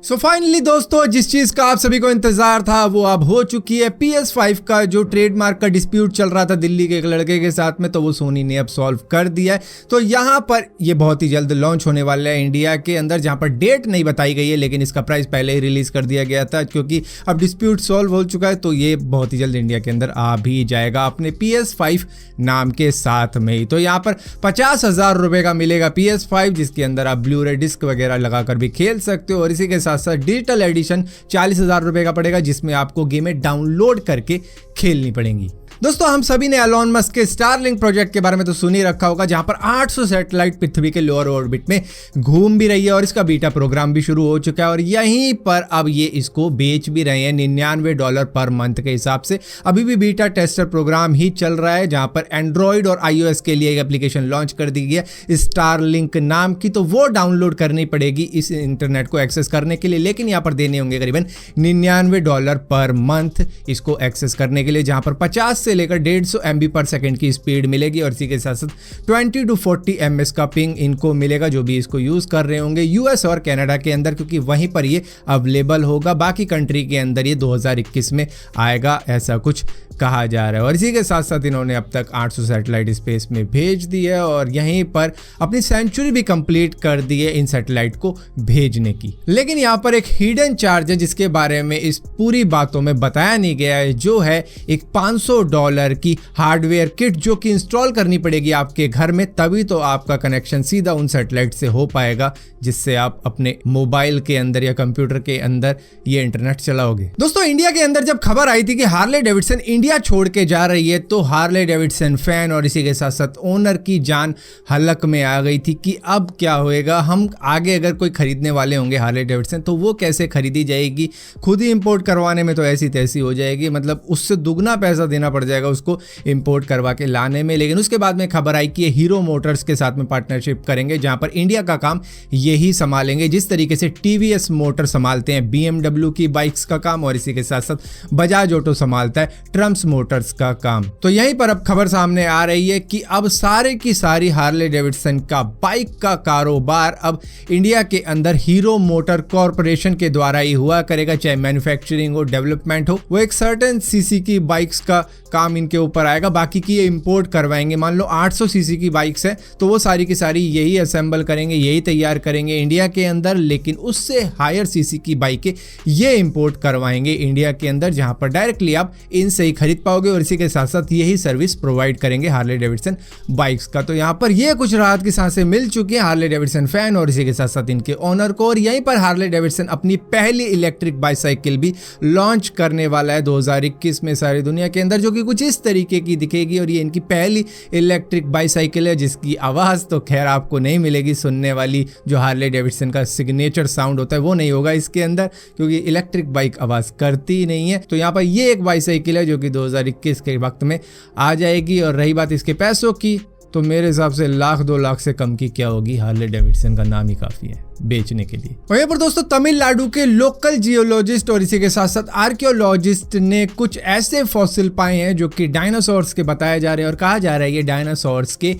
So finally दोस्तों, जिस चीज का आप सभी को इंतजार था वो अब हो चुकी है। PS5 का जो ट्रेडमार्क का डिस्प्यूट चल रहा था दिल्ली के एक लड़के के साथ में, तो वो सोनी ने अब सॉल्व कर दिया है। तो यहाँ पर ये बहुत ही जल्द लॉन्च होने वाला है इंडिया के अंदर, जहाँ पर डेट नहीं बताई गई है, लेकिन इसका प्राइस पहले ही रिलीज कर दिया गया था क्योंकि अब डिस्प्यूट सॉल्व हो चुका है। तो ये बहुत ही जल्द इंडिया के अंदर आ भी जाएगा अपने PS5 नाम के साथ में ही। तो यहाँ पर 50,000 रुपये का मिलेगा PS5, जिसके अंदर आप ब्लू रे डिस्क वगैरह लगाकर भी खेल सकते हो, और इसी के साथ साथ डिजिटल एडिशन 40,000 रुपए का पड़ेगा, जिसमें आपको गेमें डाउनलोड करके खेलनी पड़ेंगी। दोस्तों, हम सभी ने एलॉन मस्क के स्टारलिंक प्रोजेक्ट के बारे में तो सुन ही रखा होगा, जहां पर 800 सैटेलाइट पृथ्वी के लोअर ऑर्बिट में घूम भी रही है और इसका बीटा प्रोग्राम भी शुरू हो चुका है। और यहीं पर अब ये इसको बेच भी रहे हैं $99 पर मंथ के हिसाब से। अभी भी बीटा टेस्टर प्रोग्राम ही चल रहा है, जहां पर एंड्रॉइड और iOS के लिए एक एप्लीकेशन लॉन्च कर दी गई है स्टारलिंक नाम की। तो वो डाउनलोड करनी पड़ेगी इस इंटरनेट को एक्सेस करने के लिए, लेकिन यहाँ पर देने होंगे करीबन $99 पर मंथ इसको एक्सेस करने के लिए, जहां पर 50 से लेकर 150 MB पर सेकंड की स्पीड मिलेगी, और इसी के साथ साथ 20 to 40 ms का पिंग इनको मिलेगा, जो भी इसको यूज कर रहे होंगे US और कनाडा के अंदर, क्योंकि वहीं पर ये अवेलेबल होगा। बाकी कंट्री के अंदर ये 2021 में आएगा, ऐसा कुछ कहा जा रहा है। और इसी के साथ साथ इन्होंने अब तक 800 सैटेलाइट स्पेस में भेज दी है, और यहीं पर अपनी सेंचुरी भी कंप्लीट कर दी है इन सैटेलाइट को भेजने की। लेकिन यहाँ पर एक हिडन चार्ज है जिसके बारे में इस पूरी बातों में बताया नहीं गया है, जो है एक $500 की हार्डवेयर किट, जो कि इंस्टॉल करनी पड़ेगी आपके घर में, तभी तो आपका कनेक्शन सीधा उन सैटेलाइट से हो पाएगा, जिससे आप अपने मोबाइल के अंदर या कंप्यूटर के अंदर ये इंटरनेट चलाओगे। दोस्तों, इंडिया के अंदर जब खबर आई थी कि हार्ले डेविडसन इंडिया छोड़ के जा रही है, तो हार्ले डेविडसन फैन और इसी के साथ साथ ओनर की जान हलक में आ गई थी कि अब क्या होएगा। हम आगे अगर कोई खरीदने वाले होंगे हार्ले डेविडसन, तो वो कैसे खरीदी जाएगी? खुद ही इंपोर्ट करवाने में तो ऐसी तैसी हो जाएगी, मतलब उससे दुगना पैसा देना पड़ जाएगा उसको इंपोर्ट करवा के लाने में। लेकिन उसके बाद में खबर आई कि ये हीरो मोटर्स के साथ में पार्टनरशिप करेंगे, जहां पर इंडिया का काम यही संभालेंगे, जिस तरीके से TVS मोटर संभालते हैं BMW की बाइक्स का काम, और इसी के साथ साथ बजाज ऑटो संभालता है ट्रम्प्स मोटर्स का काम। तो यहीं पर अब खबर सामने आ रही है कि अब सारे की सारी हार्ले डेविडसन का बाइक का कारोबार अब इंडिया के अंदर हीरो मोटर कॉर्पोरेशन के द्वारा ही हुआ करेगा, चाहे मैन्युफैक्चरिंग हो, डेवलपमेंट हो। वो एक सर्टेन सीसी की बाइक्स का काम इनके ऊपर आएगा, बाकी की ये इंपोर्ट करवाएंगे। मान लो 800 सीसी की बाइक्स है, तो वो सारी की सारी यही असेंबल करेंगे, यही तैयार करेंगे इंडिया के अंदर, लेकिन उससे हायर सीसी की बाइकें ये इंपोर्ट करवाएंगे इंडिया के अंदर, जहां पर डायरेक्टली आप इनसे ही खरीद पाओगे, और इसी के साथ साथ यही सर्विस प्रोवाइड करेंगे हार्ले डेविडसन बाइक्स का। तो यहाँ पर ये कुछ राहत की सांसें मिल चुकी है हार्ले डेविडसन फैन और इसी के साथ साथ इनके ओनर को। और यहीं पर हार्ले डेविडसन अपनी पहली इलेक्ट्रिक बाइसाइकिल भी लॉन्च करने वाला है 2021 में सारी दुनिया के अंदर, जो कि कुछ इस तरीके की दिखेगी। और ये इनकी पहली इलेक्ट्रिक बाइसाइकिल है, जिसकी आवाज तो खैर आपको नहीं मिलेगी सुनने वाली, जो हार्ले डेविडसन का सिग्नेचर साउंड होता है वो नहीं होगा इसके अंदर, क्योंकि इलेक्ट्रिक बाइक आवाज करती ही नहीं है। तो यहाँ पर ये एक बाइसाइकिल है जो कि 2021 के वक्त में आ जाएगी। और रही बात इसके पैसों की, तो मेरे हिसाब से $1,00,000 2 लाख से कम की क्या होगी, हार्ले डेविडसन का नाम ही काफी है बेचने के लिए। वहीं पर दोस्तों, तमिलनाडु के लोकल जियोलॉजिस्ट और इसी के साथ साथ आर्कियोलॉजिस्ट ने कुछ ऐसे फॉसिल पाए हैं जो कि डायनासोर्स के बताए जा रहे हैं, और कहा जा रहा है ये डायनासोर्स के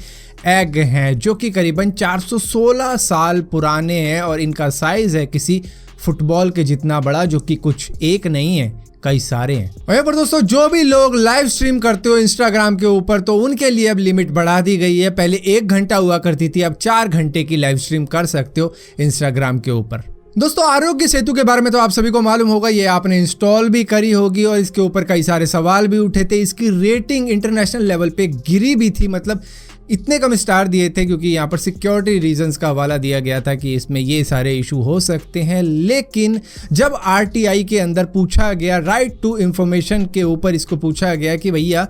एग हैं, जो कि करीबन 416 साल पुराने हैं, और इनका साइज है किसी फुटबॉल के जितना बड़ा, जो कि कुछ एक नहीं है, कई सारे हैं। वहीं पर दोस्तों, जो भी लोग लाइव स्ट्रीम करते हो इंस्टाग्राम के ऊपर, तो उनके लिए अब लिमिट बढ़ा दी गई है। पहले 1 घंटा हुआ करती थी, अब 4 घंटे की लाइव स्ट्रीम कर सकते हो इंस्टाग्राम के ऊपर। दोस्तों, आरोग्य सेतु के बारे में तो आप सभी को मालूम होगा, ये आपने इंस्टॉल भी करी होगी, और इसके ऊपर कई सारे सवाल भी उठे थे। इसकी रेटिंग इंटरनेशनल लेवल पे गिरी भी थी, मतलब इतने कम स्टार दिए थे क्योंकि यहाँ पर सिक्योरिटी रीजंस का हवाला दिया गया था कि इसमें ये सारे इशू हो सकते हैं। लेकिन जब RTI के अंदर पूछा गया, राइट टू इंफॉर्मेशन के ऊपर इसको पूछा गया कि भैया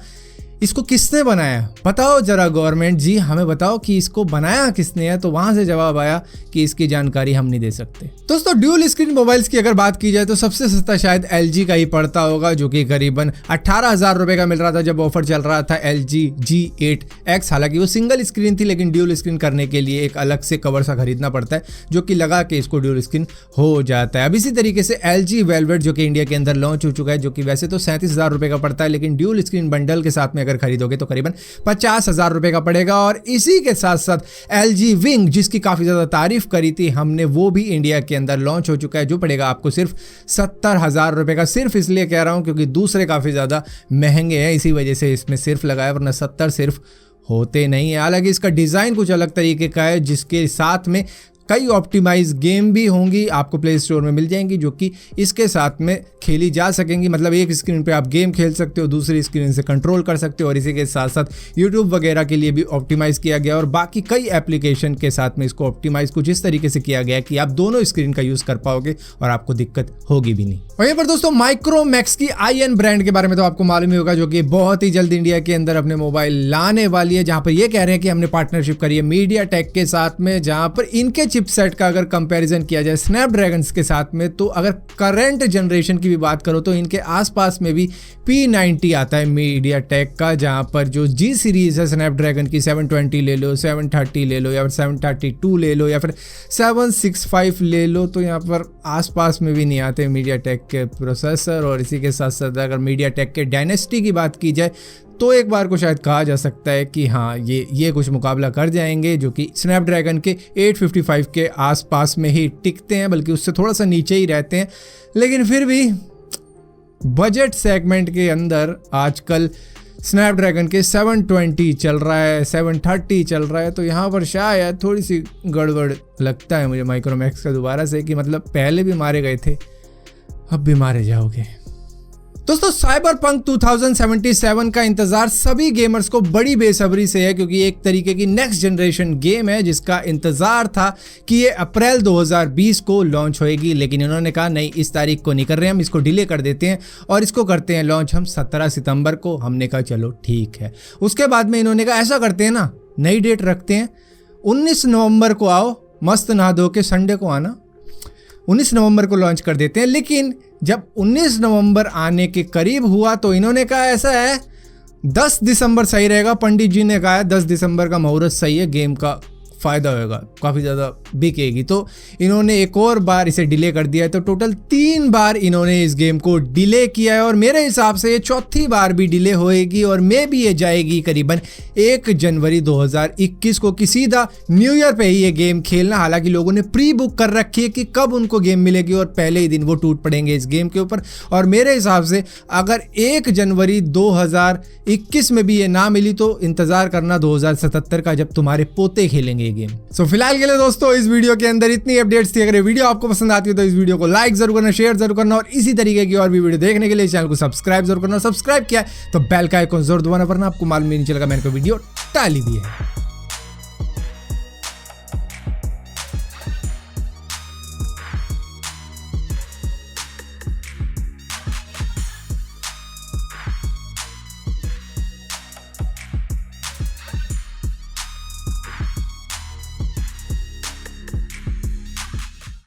इसको किसने बनाया, बताओ जरा गवर्नमेंट जी, हमें बताओ कि इसको बनाया किसने है, तो वहां से जवाब आया कि इसकी जानकारी हम नहीं दे सकते। दोस्तों, ड्यूल स्क्रीन मोबाइल्स की अगर बात की जाए तो सबसे सस्ता शायद LG का ही पड़ता होगा, जो कि करीबन 18,000 रुपए का मिल रहा था जब ऑफर चल रहा था LG G8X। हालांकि वो सिंगल स्क्रीन थी, लेकिन ड्यूल स्क्रीन करने के लिए एक अलग से कवर सा खरीदना पड़ता है, जो कि लगा के इसको ड्यूल स्क्रीन हो जाता है। अब इसी तरीके से LG वेलवेट, जो कि इंडिया के अंदर लॉन्च हो चुका है, जो कि वैसे तो 37,000 रुपए का पड़ता है, लेकिन ड्यूल स्क्रीन बंडल के साथ में अगर खरीदोगे तो करीबन 50,000 रुपए का पड़ेगा। और इसी के साथ साथ LG Wing जिसकी काफ़ी ज़्यादा तारीफ करी थी हमने, वो भी इंडिया के अंदर लॉन्च हो चुका है, जो पड़ेगा आपको सिर्फ 70,000 रुपए का। सिर्फ इसलिए कह रहा हूँ क्योंकि दूसरे काफ़ी ज़्यादा महंगे हैं, इसी वजह से इसमें सिर्फ लगाया, वरना 70 सिर्फ होते नहीं है। हालांकि इसका डिज़ाइन कुछ अलग तरीके का है, जिसके साथ में कई ऑप्टिमाइज गेम भी होंगी, आपको प्ले स्टोर में मिल जाएंगी, जो कि इसके साथ में खेली जा सकेंगी। मतलब एक स्क्रीन पे आप गेम खेल सकते हो, दूसरी स्क्रीन से कंट्रोल कर सकते हो, और इसी के साथ साथ यूट्यूब वगैरह के लिए भी ऑप्टिमाइज किया गया, और बाकी कई एप्लीकेशन के साथ में इसको ऑप्टिमाइज कुछ इस तरीके से किया गया कि आप दोनों स्क्रीन का यूज़ कर पाओगे और आपको दिक्कत होगी भी नहीं। वहीं पर दोस्तों माइक्रोमैक्स की IN ब्रांड के बारे में तो आपको मालूम ही होगा, जो कि बहुत ही जल्द इंडिया के अंदर अपने मोबाइल लाने वाली है, जहाँ पर ये कह रहे हैं कि हमने पार्टनरशिप करी है MediaTek के साथ में, जहाँ पर इनके चिपसेट का अगर कंपैरिजन किया जाए स्नैपड्रैगन्स के साथ में, तो अगर करंट जनरेशन की भी बात करो तो इनके आसपास में भी P90 आता है MediaTek का, जहां पर जो G सीरीज है स्नैपड्रैगन की 720 ले लो, 730 ले लो, या फिर 732 ले लो, या फिर 765 ले लो, तो यहाँ पर आसपास में भी नहीं आते MediaTek के प्रोसेसर। और इसी के साथ साथ अगर MediaTek के डायनेस्टी की बात की जाए तो एक बार को शायद कहा जा सकता है कि हाँ ये कुछ मुकाबला कर जाएंगे, जो कि स्नैपड्रैगन के 855 के आसपास में ही टिकते हैं, बल्कि उससे थोड़ा सा नीचे ही रहते हैं। लेकिन फिर भी बजट सेगमेंट के अंदर आजकल स्नैपड्रैगन के 720 चल रहा है, 730 चल रहा है, तो यहाँ पर शायद थोड़ी सी गड़बड़ लगता है मुझे माइक्रोमैक्स का दोबारा से, कि मतलब पहले भी मारे गए थे, अब भी मारे जाओगे। दोस्तों साइबरपंक 2077 का इंतजार सभी गेमर्स को बड़ी बेसब्री से है, क्योंकि एक तरीके की नेक्स्ट जनरेशन गेम है जिसका इंतजार था कि ये अप्रैल 2020 को लॉन्च होएगी। लेकिन इन्होंने कहा नहीं, इस तारीख को नहीं कर रहे हम, इसको डिले कर देते हैं और इसको करते हैं लॉन्च हम 17 सितंबर को। हमने कहा चलो ठीक है। उसके बाद में इन्होंने कहा ऐसा करते हैं ना, नई डेट रखते हैं, 19 नवंबर को आओ, मस्त नहा धो के संडे को आना, 19 नवंबर को लॉन्च कर देते हैं। लेकिन जब 19 नवंबर आने के करीब हुआ तो इन्होंने कहा ऐसा है 10 दिसंबर सही रहेगा। पंडित जी ने कहा है 10 दिसंबर का मुहूर्त सही है, गेम का फ़ायदा होगा, काफ़ी ज़्यादा बिकेगी। तो इन्होंने एक और बार इसे डिले कर दिया है, तो टोटल 3 बार इन्होंने इस गेम को डिले किया है, और मेरे हिसाब से ये चौथी बार भी डिले होएगी, और मे भी ये जाएगी करीबन 1 जनवरी 2021 को, कि सीधा न्यू ईयर पे ही ये गेम खेलना। हालांकि लोगों ने प्री बुक कर रखी है कि कब उनको गेम मिलेगी, और पहले ही दिन वो टूट पड़ेंगे इस गेम के ऊपर। और मेरे हिसाब से अगर 1 जनवरी 2021 में भी ये ना मिली तो इंतज़ार करना 2077 का, जब तुम्हारे पोते खेलेंगे गेम। सो फिलहाल के लिए दोस्तों इस वीडियो के अंदर इतनी अपडेट्स थी। अगर ये वीडियो आपको पसंद आती है तो इस वीडियो को लाइक जरूर करना, शेयर जरूर करना, और इसी तरीके की और भी वीडियो देखने के लिए चैनल को सब्सक्राइब जरूर करना। सब्सक्राइब किया तो बेल का आइकॉन जरूर दबाना, वरना आपको मालूम नहीं चलेगा मैंने कोई वीडियो डाली दी है।